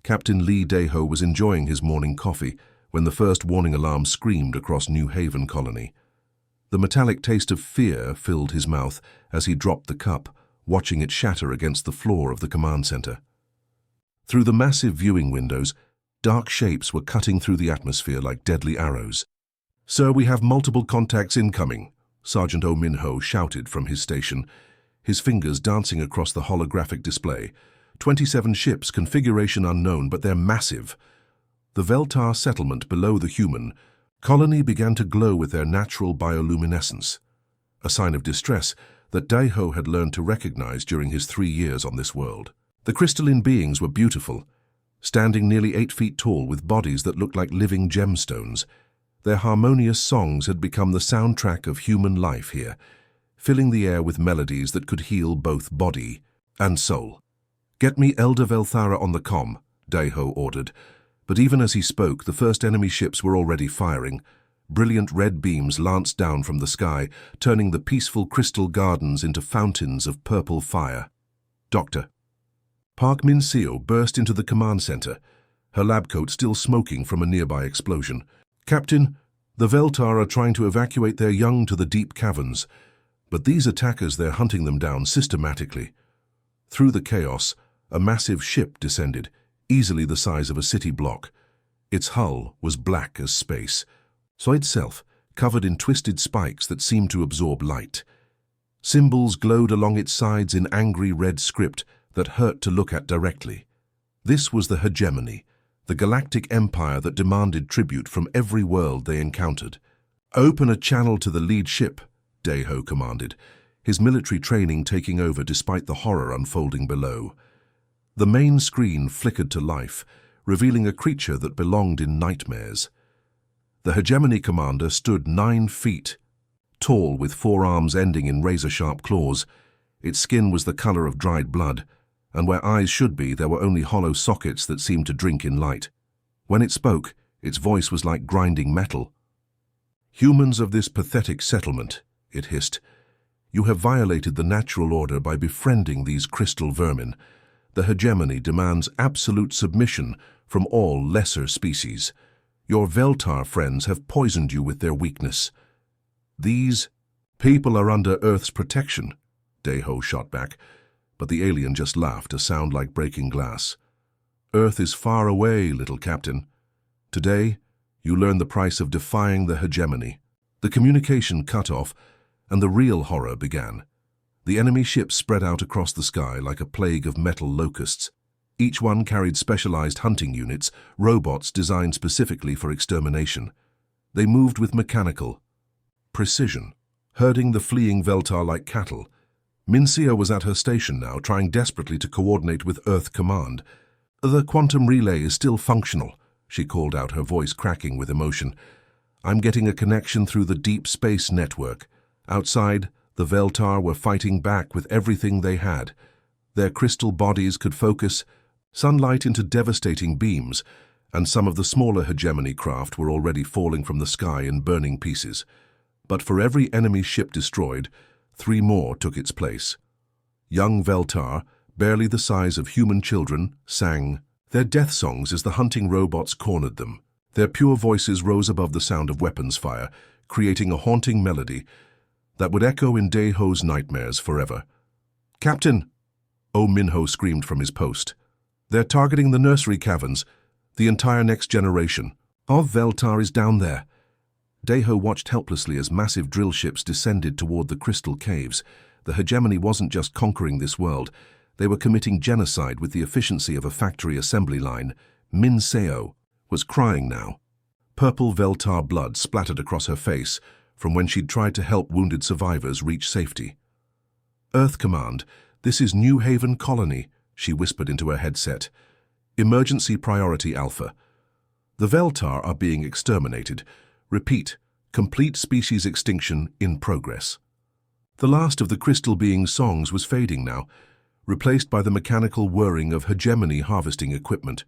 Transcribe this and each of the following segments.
Captain Lee Daeho was enjoying his morning coffee when the first warning alarm screamed across New Haven Colony. The metallic taste of fear filled his mouth as he dropped the cup, watching it shatter against the floor of the command center. Through the massive viewing windows, dark shapes were cutting through the atmosphere like deadly arrows. "Sir, we have multiple contacts incoming," Sergeant Oh Min-ho shouted from his station, his fingers dancing across the holographic display. 27 ships, configuration unknown, but they're massive. The Veltar settlement below the human colony began to glow with their natural bioluminescence, a sign of distress that Daeho had learned to recognize during his 3 years on this world. The crystalline beings were beautiful, standing nearly 8 feet tall with bodies that looked like living gemstones. Their harmonious songs had become the soundtrack of human life here, filling the air with melodies that could heal both body and soul. "Get me Elder Velthara on the comm," Daeho ordered, but even as he spoke, the first enemy ships were already firing. Brilliant red beams lanced down from the sky, turning the peaceful crystal gardens into fountains of purple fire. "Doctor." Park Min-seo burst into the command center, her lab coat still smoking from a nearby explosion. "Captain, the Veltar are trying to evacuate their young to the deep caverns, but these attackers, they're hunting them down systematically." Through the chaos, a massive ship descended, easily the size of a city block. Its hull was black as space, so itself covered in twisted spikes that seemed to absorb light. Symbols glowed along its sides in angry red script that hurt to look at directly. This was the hegemony, the galactic empire that demanded tribute from every world they encountered. "Open a channel to the lead ship," Daeho commanded, his military training taking over despite the horror unfolding below. The main screen flickered to life, revealing a creature that belonged in nightmares. The hegemony commander stood 9 feet, tall with 4 arms ending in razor-sharp claws. Its skin was the color of dried blood, and where eyes should be, there were only hollow sockets that seemed to drink in light. When it spoke, its voice was like grinding metal. "Humans of this pathetic settlement," it hissed, "you have violated the natural order by befriending these crystal vermin. The hegemony demands absolute submission from all lesser species. Your Veltar friends have poisoned you with their weakness." "These people are under Earth's protection," Daeho shot back, but the alien just laughed, a sound like breaking glass. "Earth is far away, little captain. Today, you learn the price of defying the hegemony." The communication cut off, and the real horror began. The enemy ships spread out across the sky like a plague of metal locusts. Each one carried specialized hunting units, robots designed specifically for extermination. They moved with mechanical precision, herding the fleeing Veltar like cattle. Min-seo was at her station now, trying desperately to coordinate with Earth Command. "The quantum relay is still functional," she called out, her voice cracking with emotion. "I'm getting a connection through the deep space network. Outside, the Veltar were fighting back with everything they had. Their crystal bodies could focus sunlight into devastating beams, and some of the smaller hegemony craft were already falling from the sky in burning pieces. But for every enemy ship destroyed, 3 more took its place. Young Veltar, barely the size of human children, sang their death songs as the hunting robots cornered them. Their pure voices rose above the sound of weapons fire, creating a haunting melody that would echo in Daeho's nightmares forever. "Captain!" Oh Min-ho screamed from his post. "They're targeting the nursery caverns, the entire next generation. Of Veltar is down there." Daeho watched helplessly as massive drill ships descended toward the crystal caves. The hegemony wasn't just conquering this world. They were committing genocide with the efficiency of a factory assembly line. Min-seo was crying now. Purple Veltar blood splattered across her face from when she'd tried to help wounded survivors reach safety. "Earth Command, this is New Haven Colony," she whispered into her headset. "Emergency priority Alpha. The Veltar are being exterminated. Repeat, complete species extinction in progress." The last of the crystal being's songs was fading now, replaced by the mechanical whirring of hegemony harvesting equipment.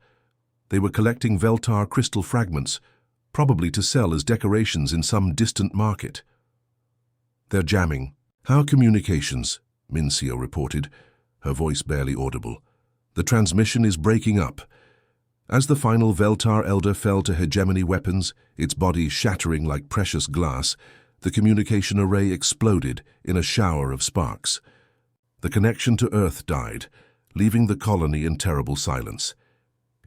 They were collecting Veltar crystal fragments, probably to sell as decorations in some distant market. "They're jamming." "How communications?" Min-seo reported, her voice barely audible. "The transmission is breaking up. As the final Veltar Elder fell to hegemony weapons, its body shattering like precious glass, the communication array exploded in a shower of sparks. The connection to Earth died, leaving the colony in terrible silence.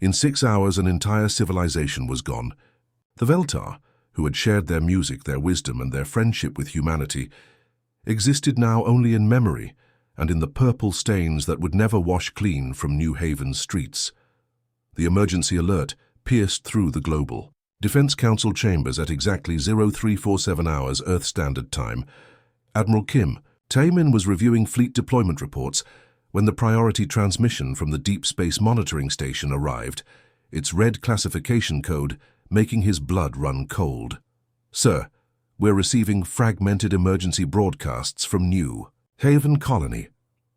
In 6 hours, an entire civilization was gone. The Veltar, who had shared their music, their wisdom, and their friendship with humanity, existed now only in memory and in the purple stains that would never wash clean from New Haven's streets. The emergency alert pierced through the global Defense Council chambers at exactly 0347 hours Earth Standard Time. Admiral Kim Taemin was reviewing fleet deployment reports when the priority transmission from the Deep Space Monitoring Station arrived, its red classification code making his blood run cold. "Sir, we're receiving fragmented emergency broadcasts from New Haven Colony,"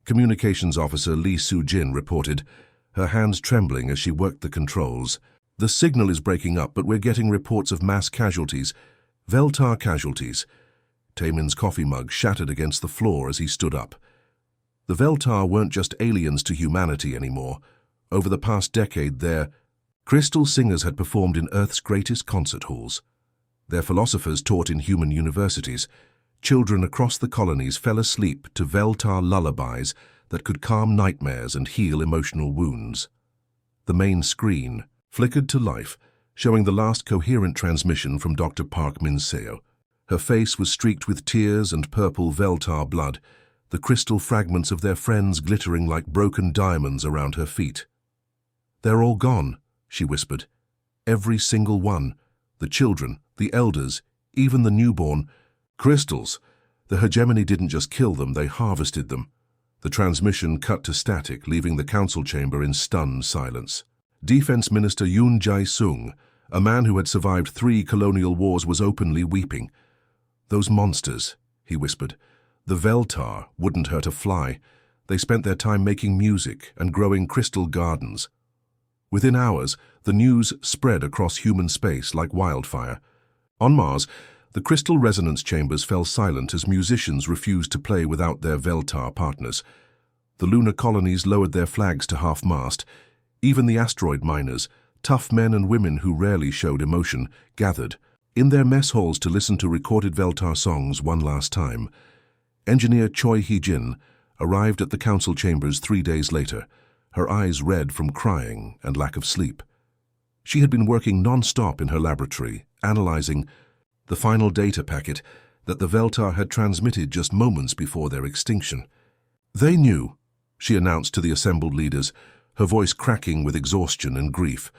Communications Officer Lee Soo-jin reported, her hands trembling as she worked the controls. "The signal is breaking up, but we're getting reports of mass casualties. Veltar casualties." Taemin's coffee mug shattered against the floor as he stood up. The Veltar weren't just aliens to humanity anymore. Over the past decade, their crystal singers had performed in Earth's greatest concert halls. Their philosophers taught in human universities. Children across the colonies fell asleep to Veltar lullabies that could calm nightmares and heal emotional wounds. The main screen flickered to life, showing the last coherent transmission from Dr. Park Min-seo. Her face was streaked with tears and purple Veltar blood, the crystal fragments of their friends glittering like broken diamonds around her feet. "They're all gone," she whispered. "Every single one. The children, the elders, even the newborn. Crystals. The hegemony didn't just kill them, they harvested them." The transmission cut to static, leaving the council chamber in stunned silence. Defense Minister Yoon Jae-sung, a man who had survived 3 colonial wars, was openly weeping. "Those monsters," he whispered. "The Veltar wouldn't hurt a fly. They spent their time making music and growing crystal gardens." Within hours, the news spread across human space like wildfire. On Mars, the crystal resonance chambers fell silent as musicians refused to play without their Veltar partners. The lunar colonies lowered their flags to half-mast. Even the asteroid miners, tough men and women who rarely showed emotion, gathered in their mess halls to listen to recorded Veltar songs one last time. Engineer Choi Hee-jin arrived at the council chambers 3 days later, her eyes red from crying and lack of sleep. She had been working non-stop in her laboratory, analyzing the final data packet that the Veltar had transmitted just moments before their extinction. "They knew," she announced to the assembled leaders, her voice cracking with exhaustion and grief.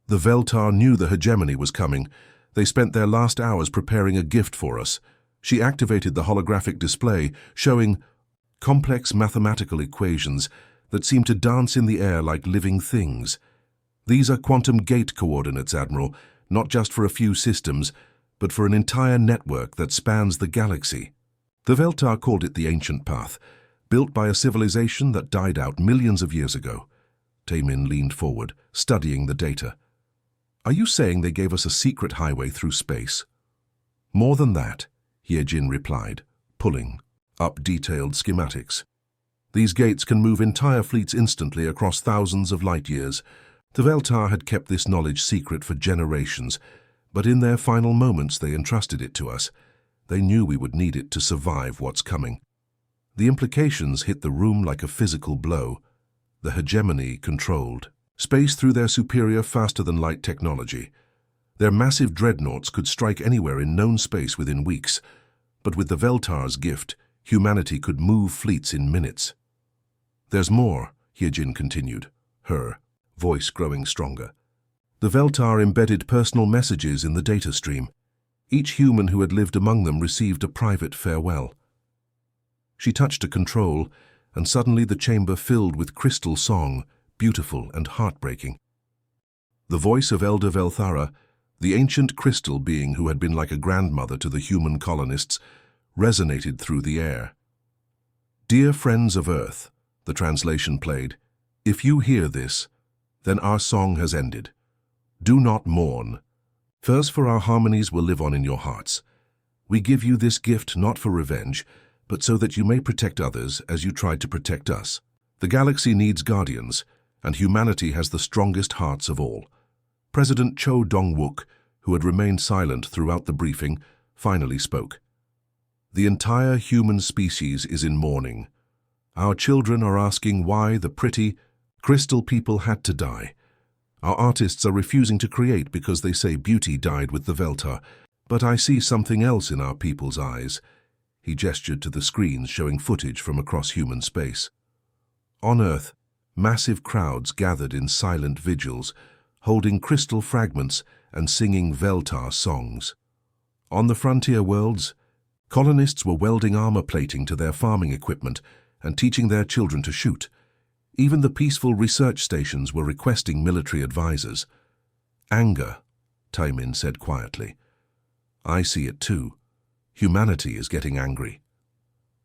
"The Veltar knew the hegemony was coming. They spent their last hours preparing a gift for us." She activated the holographic display, showing complex mathematical equations that seemed to dance in the air like living things. "These are quantum gate coordinates, Admiral, not just for a few systems, but for an entire network that spans the galaxy." The Veltar called it the Ancient Path, built by a civilization that died out millions of years ago. Taemin leaned forward, studying the data. "Are you saying they gave us a secret highway through space?" "More than that," Ye-jin replied, pulling up detailed schematics. "These gates can move entire fleets instantly across thousands of light years." The Veltar had kept this knowledge secret for generations, but in their final moments they entrusted it to us. They knew we would need it to survive what's coming. The implications hit the room like a physical blow. The hegemony controlled space through their superior faster-than-light technology. Their massive dreadnoughts could strike anywhere in known space within weeks, but with the Veltar's gift, humanity could move fleets in minutes. "There's more," Ye-jin continued, her voice growing stronger. "The Veltar embedded personal messages in the data stream. Each human who had lived among them received a private farewell." She touched a control, and suddenly the chamber filled with crystal song, beautiful and heartbreaking. The voice of Elder Velthara, the ancient crystal being who had been like a grandmother to the human colonists, resonated through the air. "Dear friends of Earth," the translation played, "if you hear this, then our song has ended. Do not mourn. First, for our harmonies will live on in your hearts. We give you this gift not for revenge, but so that you may protect others as you tried to protect us. The galaxy needs guardians, and humanity has the strongest hearts of all. President Cho Dong-wook, who had remained silent throughout the briefing, finally spoke. The entire human species is in mourning. Our children are asking why the pretty, crystal people had to die. Our artists are refusing to create because they say beauty died with the Veltar. But I see something else in our people's eyes. He gestured to the screens showing footage from across human space. On Earth, massive crowds gathered in silent vigils, holding crystal fragments and singing Veltar songs. On the frontier worlds, colonists were welding armor plating to their farming equipment and teaching their children to shoot. Even the peaceful research stations were requesting military advisors. Anger, Taimin said quietly. I see it too. Humanity is getting angry.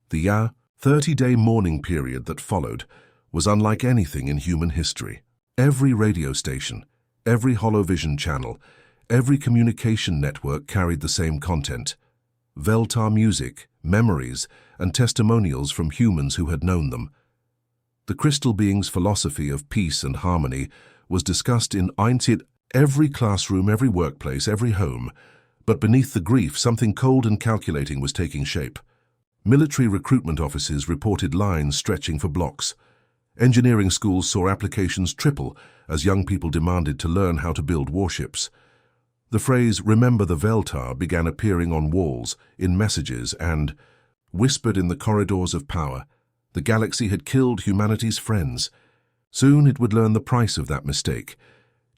The 30-day mourning period that followed was unlike anything in human history. Every radio station, every holovision channel, every communication network carried the same content. Veltar music, memories, and testimonials from humans who had known them. The crystal being's philosophy of peace and harmony was discussed in every classroom, every workplace, every home. But beneath the grief, something cold and calculating was taking shape. Military recruitment offices reported lines stretching for blocks. Engineering schools saw applications triple as young people demanded to learn how to build warships. The phrase, "Remember the Veltar," began appearing on walls, in messages, and, whispered in the corridors of power, the galaxy had killed humanity's friends. Soon it would learn the price of that mistake.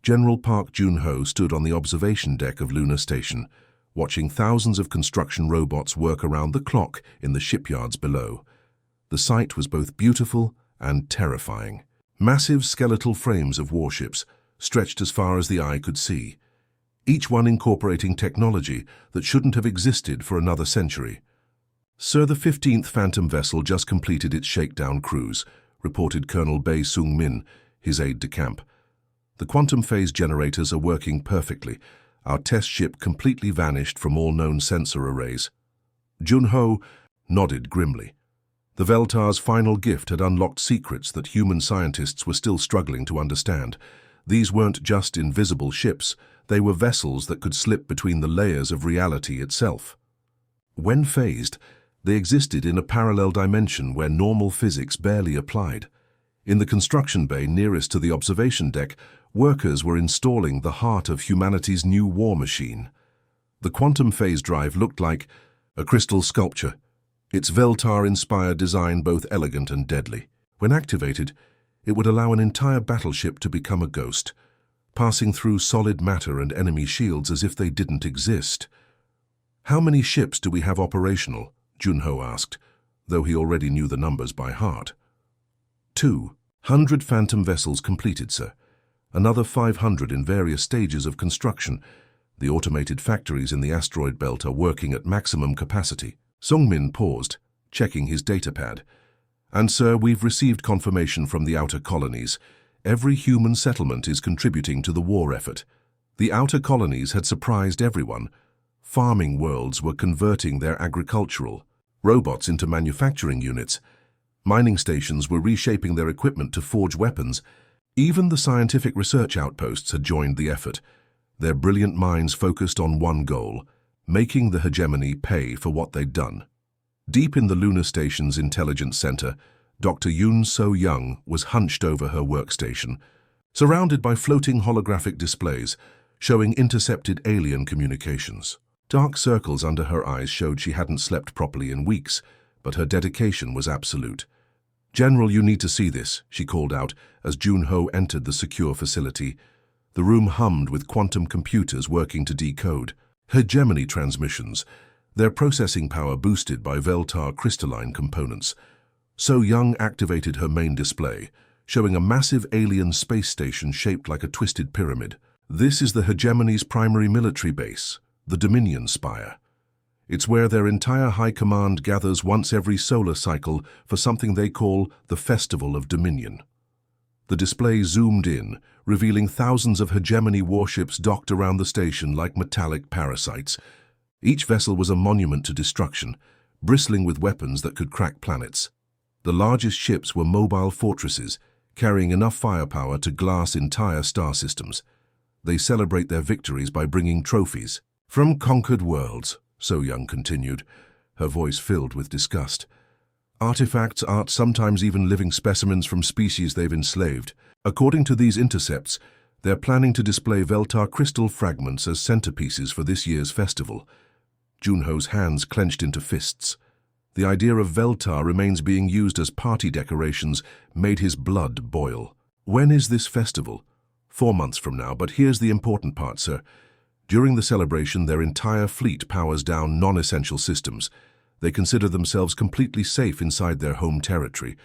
General Park Jun-ho stood on the observation deck of Lunar Station, watching thousands of construction robots work around the clock in the shipyards below. The sight was both beautiful and terrifying. Massive skeletal frames of warships stretched as far as the eye could see, each one incorporating technology that shouldn't have existed for another century. Sir, the 15th Phantom vessel just completed its shakedown cruise, reported Colonel Bae Sung-min, his aide-de-camp. The quantum phase generators are working perfectly. Our test ship completely vanished from all known sensor arrays. Jun-ho nodded grimly. The Veltar's final gift had unlocked secrets that human scientists were still struggling to understand. These weren't just invisible ships, they were vessels that could slip between the layers of reality itself. When phased, they existed in a parallel dimension where normal physics barely applied. In the construction bay nearest to the observation deck, workers were installing the heart of humanity's new war machine. The quantum phase drive looked like a crystal sculpture, its Veltar-inspired design both elegant and deadly. When activated, it would allow an entire battleship to become a ghost, passing through solid matter and enemy shields as if they didn't exist. How many ships do we have operational? Jun-ho asked, though he already knew the numbers by heart. 200 Phantom vessels completed, sir. Another 500 in various stages of construction. The automated factories in the asteroid belt are working at maximum capacity. Sung-min paused, checking his datapad. And, sir, we've received confirmation from the outer colonies. Every human settlement is contributing to the war effort. The outer colonies had surprised everyone. Farming worlds were converting their agricultural robots into manufacturing units. Mining stations were reshaping their equipment to forge weapons. Even the scientific research outposts had joined the effort, their brilliant minds focused on one goal, making the hegemony pay for what they'd done. Deep in the Lunar Station's intelligence center, Dr. Yoon So-young was hunched over her workstation, surrounded by floating holographic displays showing intercepted alien communications. Dark circles under her eyes showed she hadn't slept properly in weeks, but her dedication was absolute. "General, you need to see this," she called out as Jun-ho entered the secure facility. The room hummed with quantum computers working to decode hegemony transmissions, their processing power boosted by Veltar crystalline components. So-young activated her main display, showing a massive alien space station shaped like a twisted pyramid. This is the hegemony's primary military base, the Dominion Spire. It's where their entire high command gathers once every solar cycle for something they call the Festival of Dominion. The display zoomed in, revealing thousands of hegemony warships docked around the station like metallic parasites. Each vessel was a monument to destruction, bristling with weapons that could crack planets. The largest ships were mobile fortresses, carrying enough firepower to glass entire star systems. They celebrate their victories by bringing trophies from conquered worlds, So Young continued, her voice filled with disgust. Artifacts aren't sometimes even living specimens from species they've enslaved. According to these intercepts, they're planning to display Veltar crystal fragments as centerpieces for this year's festival. Junho's hands clenched into fists. The idea of Veltar remains being used as party decorations made his blood boil. When is this festival? 4 months from now, but here's the important part, sir. During the celebration, their entire fleet powers down non-essential systems. They consider themselves completely safe inside their home territory.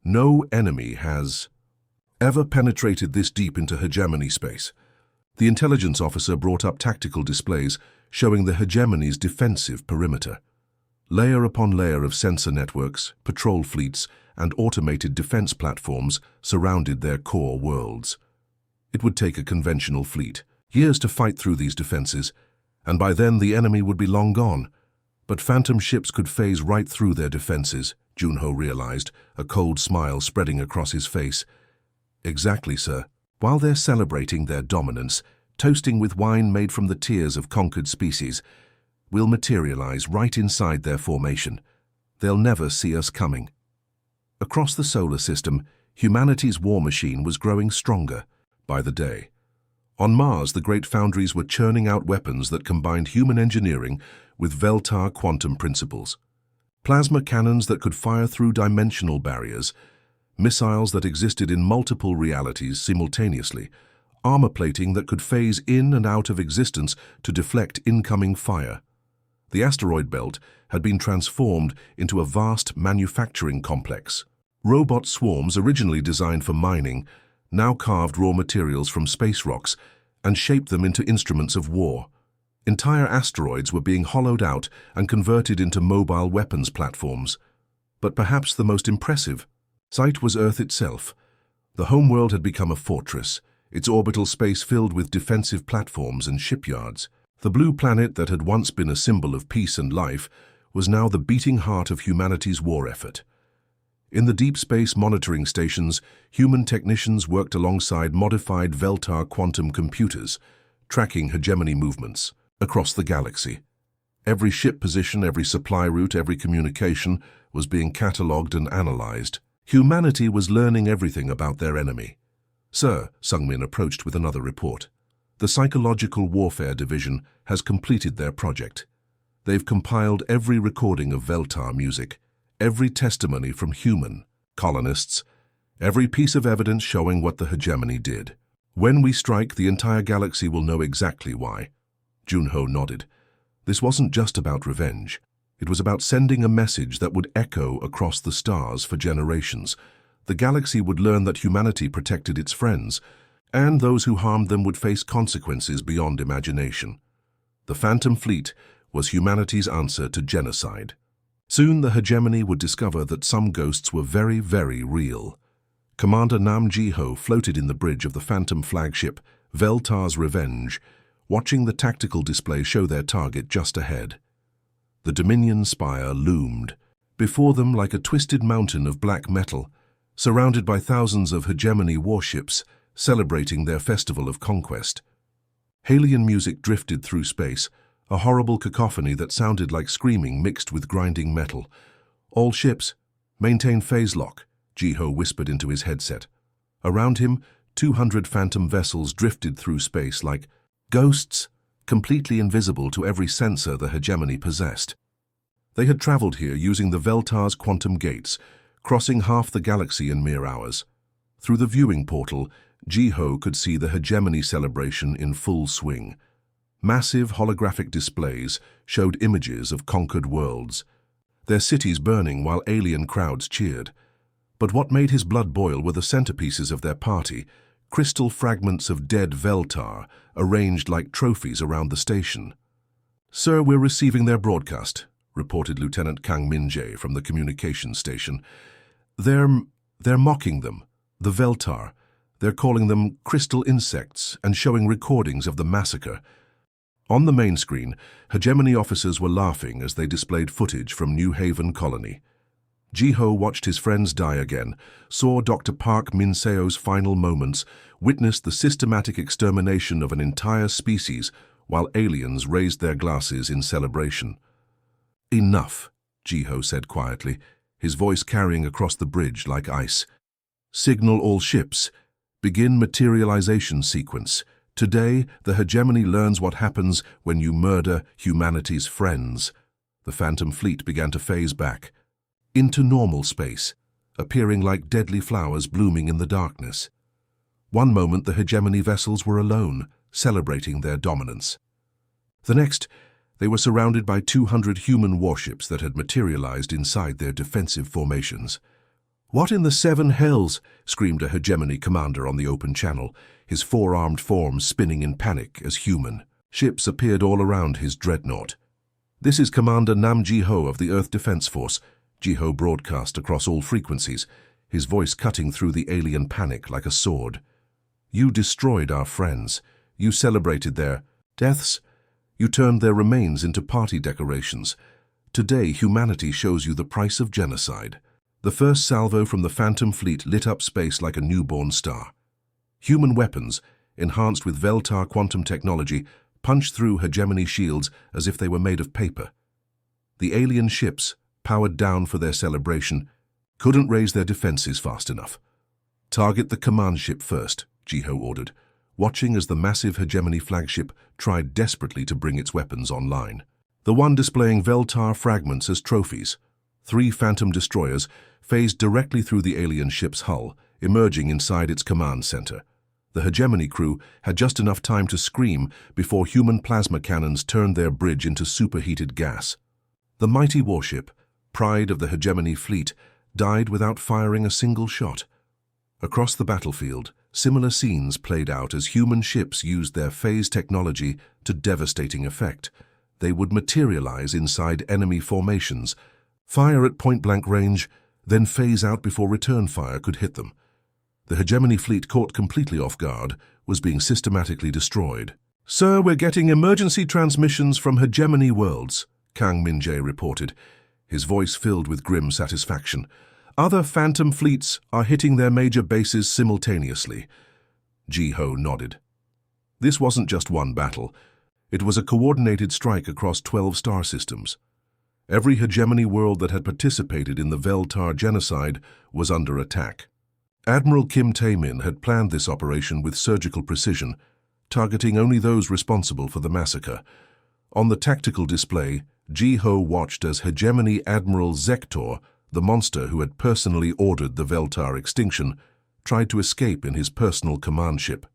No enemy has ever penetrated this deep into hegemony space. The intelligence officer brought up tactical displays showing the hegemony's defensive perimeter. Layer upon layer of sensor networks, patrol fleets, and automated defense platforms surrounded their core worlds. It would take a conventional fleet years to fight through these defenses, and by then the enemy would be long gone. But phantom ships could phase right through their defenses, Junho realized, a cold smile spreading across his face. Exactly, sir. While they're celebrating their dominance, toasting with wine made from the tears of conquered species, we'll materialize right inside their formation. They'll never see us coming. Across the solar system, humanity's war machine was growing stronger by the day. On Mars, the great foundries were churning out weapons that combined human engineering with Veltar quantum principles. Plasma cannons that could fire through dimensional barriers, missiles that existed in multiple realities simultaneously, armor plating that could phase in and out of existence to deflect incoming fire. The asteroid belt had been transformed into a vast manufacturing complex. Robot swarms originally designed for mining now carved raw materials from space rocks and shaped them into instruments of war. Entire asteroids were being hollowed out and converted into mobile weapons platforms. But perhaps the most impressive sight was Earth itself. The homeworld had become a fortress, its orbital space filled with defensive platforms and shipyards. The blue planet that had once been a symbol of peace and life was now the beating heart of humanity's war effort. In the deep space monitoring stations, human technicians worked alongside modified Veltar quantum computers, tracking hegemony movements across the galaxy. Every ship position, every supply route, every communication was being catalogued and analyzed. Humanity was learning everything about their enemy. Sir, Sungmin approached with another report. The Psychological Warfare Division has completed their project. They've compiled every recording of Veltar music, every testimony from human colonists, every piece of evidence showing what the hegemony did. When we strike, the entire galaxy will know exactly why. Junho nodded. This wasn't just about revenge. It was about sending a message that would echo across the stars for generations. The galaxy would learn that humanity protected its friends, and those who harmed them would face consequences beyond imagination. The Phantom Fleet was humanity's answer to genocide. Soon the hegemony would discover that some ghosts were very, very real. Commander Nam Jiho floated in the bridge of the Phantom flagship, Veltar's Revenge, watching the tactical display show their target just ahead. The Dominion spire loomed before them like a twisted mountain of black metal, surrounded by thousands of hegemony warships celebrating their festival of conquest. Alien music drifted through space, a horrible cacophony that sounded like screaming mixed with grinding metal. All ships, maintain phase lock, Jiho whispered into his headset. Around him, 200 phantom vessels drifted through space like ghosts, completely invisible to every sensor the hegemony possessed. They had traveled here using the Veltar's quantum gates, crossing half the galaxy in mere hours. Through the viewing portal, Jiho could see the hegemony celebration in full swing. Massive holographic displays showed images of conquered worlds, their cities burning while alien crowds cheered. But what made his blood boil were the centerpieces of their party, crystal fragments of dead Veltar arranged like trophies around the station. "Sir, we're receiving their broadcast," reported Lieutenant Kang Minjae from the communications station. They're mocking them, the Veltar. They're calling them crystal insects and showing recordings of the massacre. On the main screen, hegemony officers were laughing as they displayed footage from New Haven Colony. Jiho watched his friends die again, saw Dr. Park Min-seo's final moments, witnessed the systematic extermination of an entire species while aliens raised their glasses in celebration. "Enough," Jiho said quietly, his voice carrying across the bridge like ice. "Signal all ships. Begin materialization sequence. Today, the hegemony learns what happens when you murder humanity's friends." The Phantom Fleet began to phase back into normal space, appearing like deadly flowers blooming in the darkness. One moment the hegemony vessels were alone, celebrating their dominance. The next, they were surrounded by 200 human warships that had materialized inside their defensive formations. "What in the seven hells?" screamed a hegemony commander on the open channel, his four-armed form spinning in panic as human ships appeared all around his dreadnought. "This is Commander Nam Jiho of the Earth Defense Force," Jiho broadcast across all frequencies, his voice cutting through the alien panic like a sword. "You destroyed our friends. You celebrated their deaths. You turned their remains into party decorations. Today, humanity shows you the price of genocide." The first salvo from the Phantom Fleet lit up space like a newborn star. Human weapons, enhanced with Veltar quantum technology, punched through hegemony shields as if they were made of paper. The alien ships, powered down for their celebration, couldn't raise their defenses fast enough. "Target the command ship first," Jiho ordered, watching as the massive hegemony flagship tried desperately to bring its weapons online. The one displaying Veltar fragments as trophies. 3 Phantom destroyers phased directly through the alien ship's hull, emerging inside its command center. The hegemony crew had just enough time to scream before human plasma cannons turned their bridge into superheated gas. The mighty warship, pride of the hegemony fleet, died without firing a single shot. Across the battlefield, similar scenes played out as human ships used their phase technology to devastating effect. They would materialize inside enemy formations, fire at point-blank range, then phase out before return fire could hit them. The hegemony fleet, caught completely off guard, was being systematically destroyed. "Sir, we're getting emergency transmissions from hegemony worlds," Kang Min-jae reported, his voice filled with grim satisfaction. "Other Phantom fleets are hitting their major bases simultaneously." Jiho nodded. This wasn't just one battle. It was a coordinated strike across 12 star systems. Every hegemony world that had participated in the Veltar genocide was under attack. Admiral Kim Tae-min had planned this operation with surgical precision, targeting only those responsible for the massacre. On the tactical display, Jiho watched as hegemony Admiral Zektor, the monster who had personally ordered the Veltar extinction, tried to escape in his personal command ship.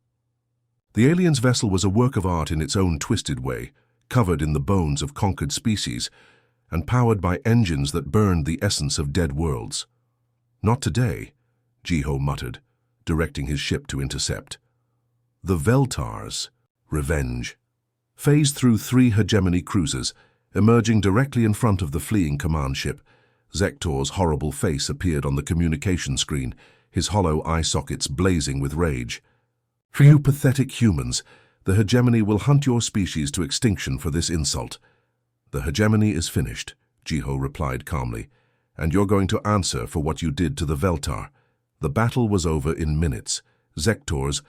The alien's vessel was a work of art in its own twisted way, covered in the bones of conquered species, and powered by engines that burned the essence of dead worlds. "Not today," Jiho muttered, directing his ship to intercept. The Veltar's revenge phased through 3 hegemony cruisers, emerging directly in front of the fleeing command ship. Zektor's horrible face appeared on the communication screen, his hollow eye sockets blazing with rage. "For you pathetic humans, the hegemony will hunt your species to extinction for this insult." "The hegemony is finished," Jiho replied calmly, "and you're going to answer for what you did to the Veltar." The battle was over in minutes. Zektor's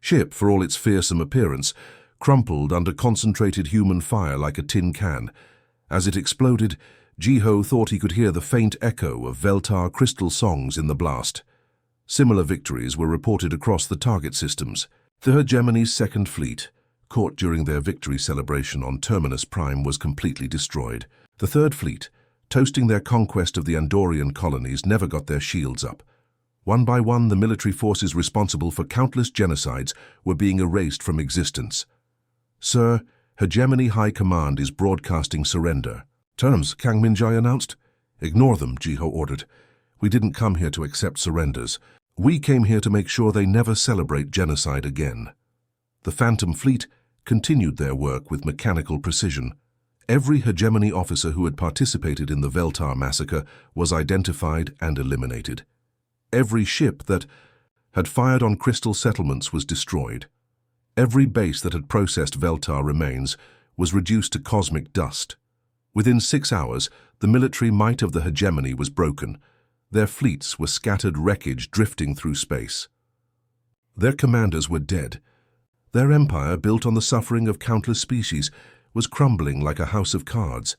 ship, for all its fearsome appearance, crumpled under concentrated human fire like a tin can. As it exploded, Jiho thought he could hear the faint echo of Veltar crystal songs in the blast. Similar victories were reported across the target systems. The hegemony's second fleet, caught during their victory celebration on Terminus Prime, was completely destroyed. The third fleet, toasting their conquest of the Andorian colonies, never got their shields up. One by one, the military forces responsible for countless genocides were being erased from existence. "Sir, Hegemony High Command is broadcasting surrender." "Terms," Kang Min-jae announced. "Ignore them," Jiho ordered. "We didn't come here to accept surrenders. We came here to make sure they never celebrate genocide again." The Phantom Fleet continued their work with mechanical precision. Every hegemony officer who had participated in the Veltar massacre was identified and eliminated. Every ship that had fired on crystal settlements was destroyed. Every base that had processed Veltar remains was reduced to cosmic dust. Within 6 hours, the military might of the hegemony was broken. Their fleets were scattered wreckage drifting through space. Their commanders were dead. Their empire, built on the suffering of countless species, was crumbling like a house of cards.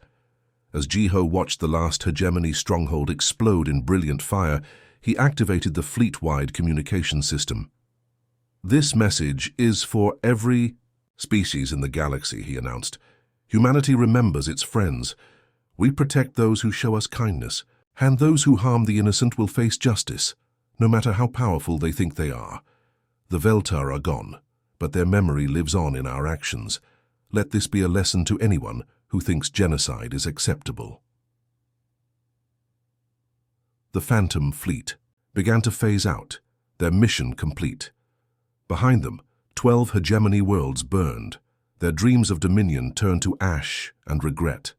As Jiho watched the last hegemony stronghold explode in brilliant fire, he activated the fleet-wide communication system. "This message is for every species in the galaxy," he announced. "Humanity remembers its friends. We protect those who show us kindness, and those who harm the innocent will face justice, no matter how powerful they think they are. The Veltar are gone, but their memory lives on in our actions. Let this be a lesson to anyone who thinks genocide is acceptable." The Phantom Fleet began to phase out, their mission complete. Behind them, 12 hegemony worlds burned, their dreams of dominion turned to ash and regret.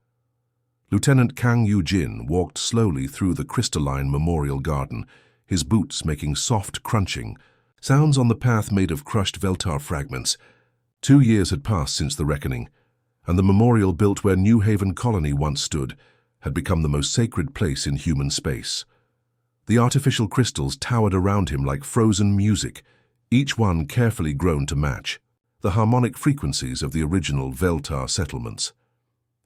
Lieutenant Kang Yu-jin walked slowly through the crystalline memorial garden, his boots making soft crunching sounds on the path made of crushed Veltar fragments. 2 years had passed since the reckoning, and the memorial built where New Haven Colony once stood had become the most sacred place in human space. The artificial crystals towered around him like frozen music, each one carefully grown to match the harmonic frequencies of the original Veltar settlements.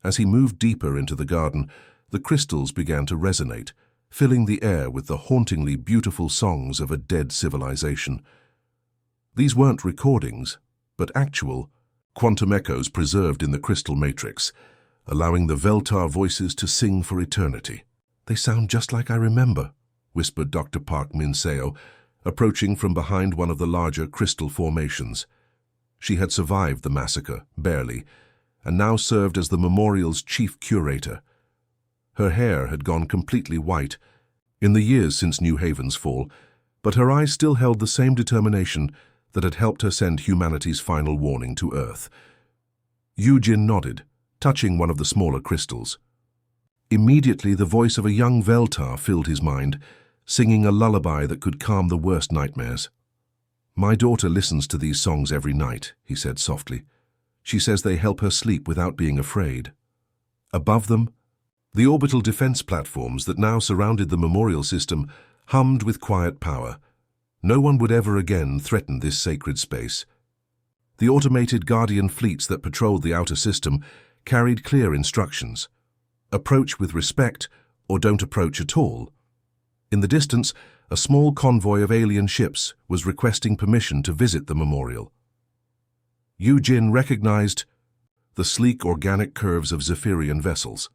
As he moved deeper into the garden, the crystals began to resonate, filling the air with the hauntingly beautiful songs of a dead civilization. These weren't recordings, but actual quantum echoes preserved in the crystal matrix, allowing the Veltar voices to sing for eternity. "They sound just like I remember," whispered Dr. Park Min-seo, approaching from behind one of the larger crystal formations. She had survived the massacre, barely, and now served as the memorial's chief curator. Her hair had gone completely white in the years since New Haven's fall, but her eyes still held the same determination that had helped her send humanity's final warning to Earth. Yu-jin nodded, touching one of the smaller crystals. Immediately, the voice of a young Veltar filled his mind, singing a lullaby that could calm the worst nightmares. "My daughter listens to these songs every night," he said softly. "She says they help her sleep without being afraid." Above them, the orbital defense platforms that now surrounded the memorial system hummed with quiet power. No one would ever again threaten this sacred space. The automated Guardian fleets that patrolled the outer system carried clear instructions: approach with respect or don't approach at all. In the distance, a small convoy of alien ships was requesting permission to visit the memorial. Yu-jin recognized the sleek organic curves of Zephyrian vessels.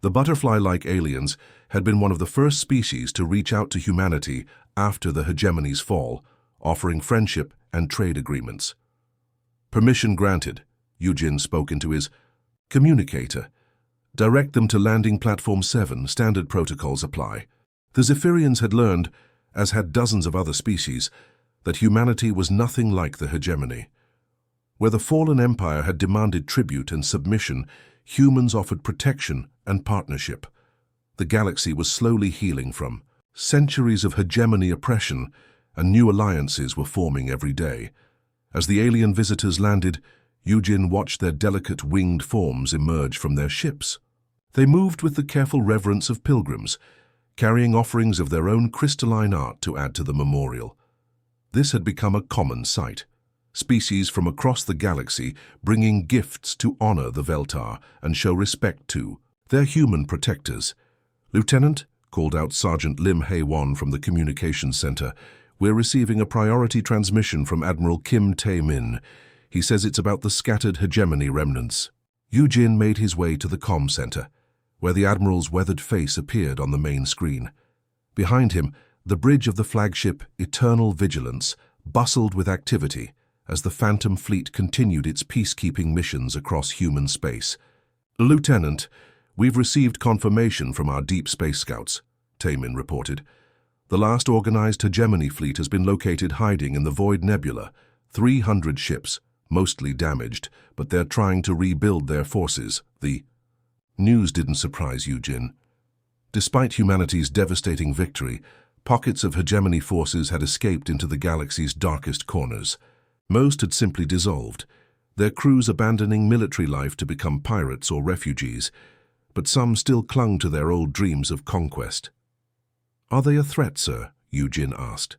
The butterfly-like aliens had been one of the first species to reach out to humanity after the hegemony's fall, offering friendship and trade agreements. "Permission granted," Yu-jin spoke into his communicator. "Direct them to landing platform 7, standard protocols apply." The Zephyrians had learned, as had dozens of other species, that humanity was nothing like the hegemony. Where the fallen empire had demanded tribute and submission, humans offered protection and partnership. The galaxy was slowly healing from centuries of hegemony oppression, and new alliances were forming every day. As the alien visitors landed, Yu-jin watched their delicate winged forms emerge from their ships. They moved with the careful reverence of pilgrims, carrying offerings of their own crystalline art to add to the memorial. This had become a common sight. Species from across the galaxy bringing gifts to honor the Veltar and show respect to their human protectors. "Lieutenant," called out Sergeant Lim Hae-won from the communications center, "we're receiving a priority transmission from Admiral Kim Tae-min. He says it's about the scattered hegemony remnants." Yu-jin made his way to the comm center, where the Admiral's weathered face appeared on the main screen. Behind him, the bridge of the flagship Eternal Vigilance bustled with activity as the Phantom Fleet continued its peacekeeping missions across human space. "Lieutenant, we've received confirmation from our deep space scouts," Taemin reported. "The last organized hegemony fleet has been located hiding in the Void Nebula. 300 ships, mostly damaged, but they're trying to rebuild their forces." The news didn't surprise Yu-jin. Despite humanity's devastating victory, pockets of hegemony forces had escaped into the galaxy's darkest corners. Most had simply dissolved, their crews abandoning military life to become pirates or refugees. but some still clung to their old dreams of conquest. "Are they a threat, sir?" Eugene asked.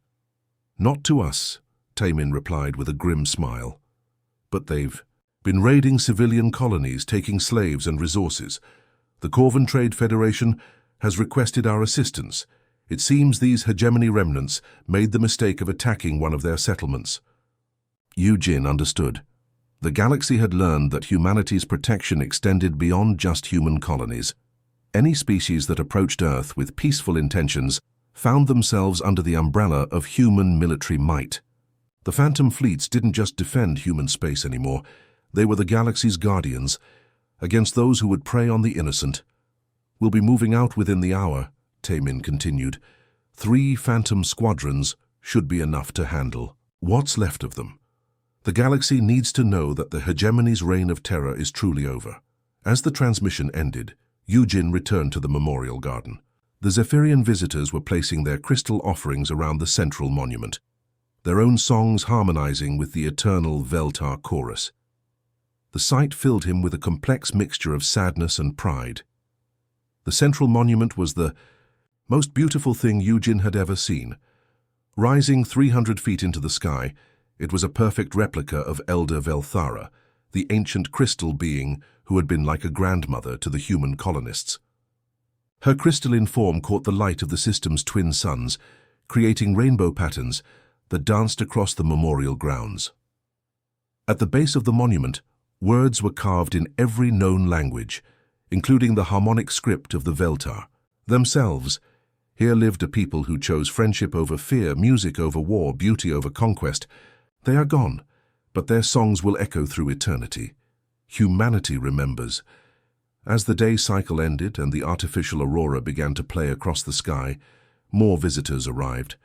"Not to us," Taemin replied with a grim smile. "But they've been raiding civilian colonies, taking slaves and resources. The Corvan Trade Federation has requested our assistance. It seems these hegemony remnants made the mistake of attacking one of their settlements." Eugene understood. The galaxy had learned that humanity's protection extended beyond just human colonies. Any species that approached Earth with peaceful intentions found themselves under the umbrella of human military might. The Phantom fleets didn't just defend human space anymore. They were the galaxy's guardians, against those who would prey on the innocent. "We'll be moving out within the hour," Taemin continued. 3 Phantom squadrons should be enough to handle what's left of them. The galaxy needs to know that the hegemony's reign of terror is truly over. As the transmission ended, Eugene returned to the memorial garden. The Zephyrian visitors were placing their crystal offerings around the central monument, their own songs harmonizing with the eternal Veltar chorus. The sight filled him with a complex mixture of sadness and pride. The central monument was the most beautiful thing Eugene had ever seen. Rising 300 feet into the sky, it was a perfect replica of Elder Velthara, the ancient crystal being who had been like a grandmother to the human colonists. Her crystalline form caught the light of the system's twin suns, creating rainbow patterns that danced across the memorial grounds. At the base of the monument, words were carved in every known language, including the harmonic script of the Veltar themselves. Here lived a people who chose friendship over fear, music over war, beauty over conquest. They are gone, but their songs will echo through eternity. Humanity remembers. As the day cycle ended and the artificial aurora began to play across the sky, more visitors arrived.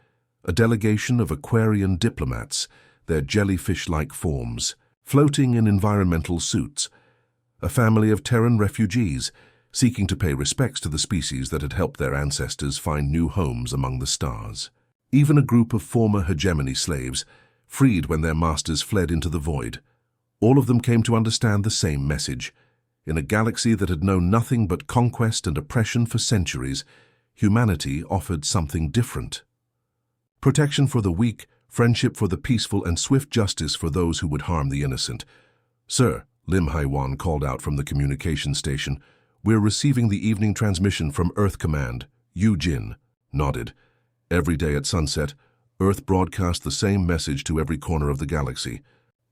A delegation of Aquarian diplomats, their jellyfish-like forms, floating in environmental suits. A family of Terran refugees, seeking to pay respects to the species that had helped their ancestors find new homes among the stars. Even a group of former hegemony slaves, freed when their masters fled into the void. All of them came to understand the same message. In a galaxy that had known nothing but conquest and oppression for centuries, humanity offered something different. Protection for the weak, friendship for the peaceful, and swift justice for those who would harm the innocent. "Sir," Lim Haiwan called out from the communication station, "we're receiving the evening transmission from Earth Command." Eugene nodded. Every day at sunset, Earth broadcast the same message to every corner of the galaxy.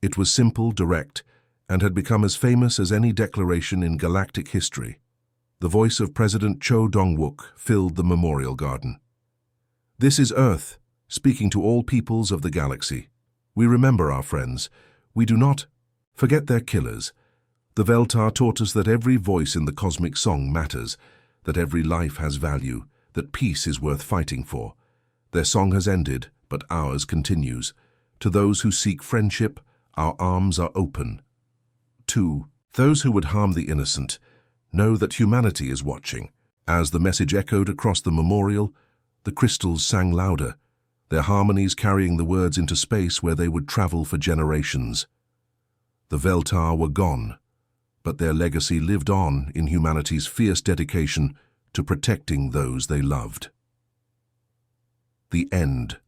It was simple, direct, and had become as famous as any declaration in galactic history. The voice of President Cho Dong-wook filled the memorial garden. "This is Earth, speaking to all peoples of the galaxy. We remember our friends. We do not forget their killers. The Veltar taught us that every voice in the cosmic song matters, that every life has value, that peace is worth fighting for. Their song has ended, but ours continues. To those who seek friendship, our arms are open. To those who would harm the innocent, know that humanity is watching." As the message echoed across the memorial, the crystals sang louder, their harmonies carrying the words into space where they would travel for generations. The Veltar were gone, but their legacy lived on in humanity's fierce dedication to protecting those they loved. The end.